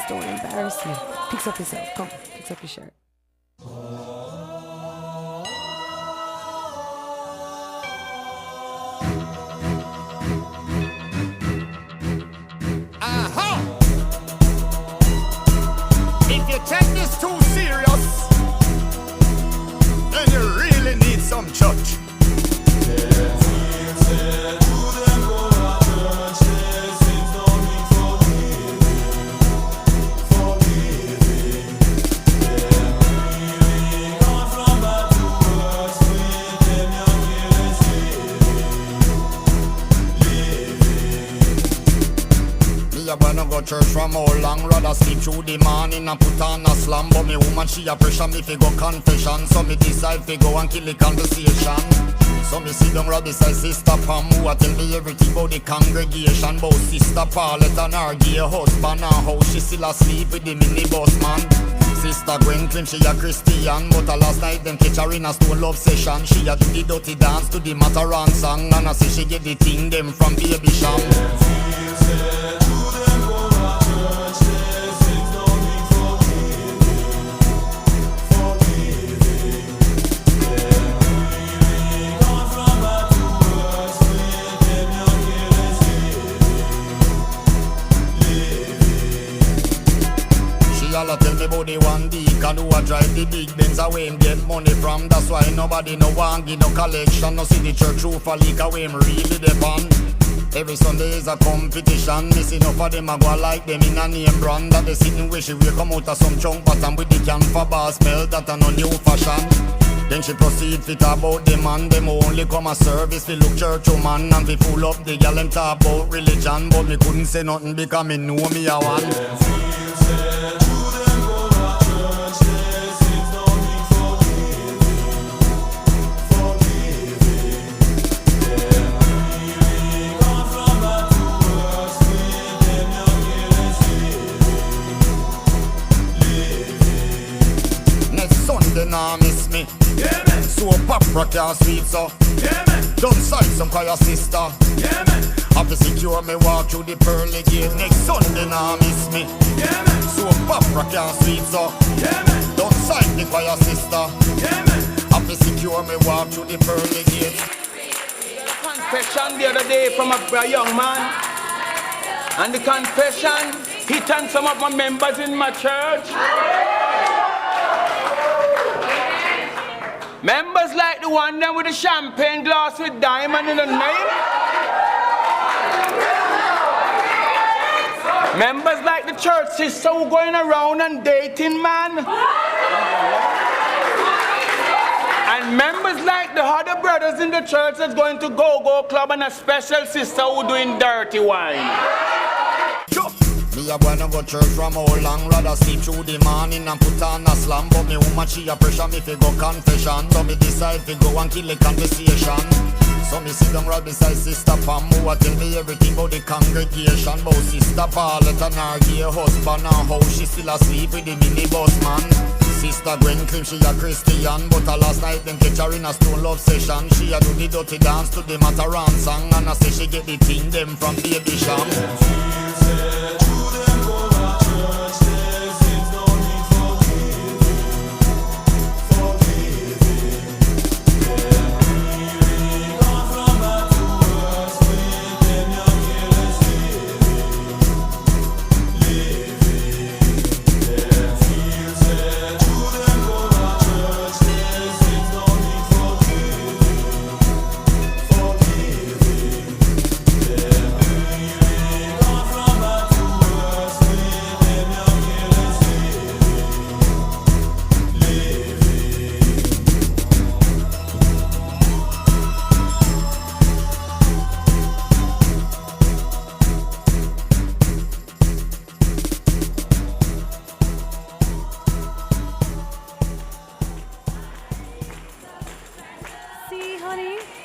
don't embarrass me. Picks up yourself. Come, picks up your shirt. If you take this too serious, then you really need some church. I wanna go church from all long. Rather sleep through the morning and put on a slam. But me woman she a pressure me fi go confession. So me decide fi go and kill the conversation. So me sit down right beside Sister Pam, who a tell me everything about the congregation. About Sister Paulette and her gay husband, and how she still asleep with the minibus man. Sister Gwen claim she a Christian, but last night them catch her in a stone love session. She a do the dirty dance to the Matteran song, and I say she get the thing them from Baby Sham. Y'all tell me about the one deacon who a drive the big Benz away him get money from. That's why nobody no want give no collection. No see the church roof a leak away him really depend. Every Sunday is a competition. This enough of them a go like them in a name brand. That they sitting where she will come out of some chunk pattern with the can for bar smell that a no new fashion. Then she proceed fit about the man. Them only come a service fi look church woman. And fi full up the gal and talk about religion. But me couldn't say nothing because me know me a one. Sunday nah miss me. Yeah, man. So Papa can't sweet so. Yeah, man. Don't side some call your sister. Yeah, man. Have to secure me walk through the pearly gate. Next Sunday nah miss me. Yeah, man. So Papa can't sweet so. Yeah, man. Don't side me call your sister. Yeah, man. Have to secure me walk through the pearly gate. Confession the other day from a young man. And the confession hit on some of my members in my church. Members like the one there with the champagne glass with diamond in the name. Members like the church sister who going around and dating man. And members like the other brothers in the church that's going to go-go club and a special sister who doing dirty wine. Me a wanna go church from all long. Rather sleep through the morning and put on a slam. But me woman she a pressure me fi go confession. So me decide fi go and kill the conversation. So me sit down right beside Sister Pam, who a tell me everything about the congregation. About Sister Paulette and her gay husband, and how she still asleep with the minibus man. Sister Gwen claim she a Christian, but last night them catch her in a stone love session. She a do the dirty dance to the Matteran song, and I say she get the thing them from Baby Sham.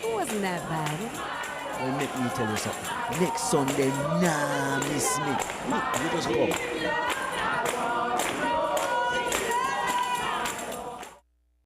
Wasn't that bad? Well, make me tell you something. Next Sunday, nah, miss me. Look, you just go.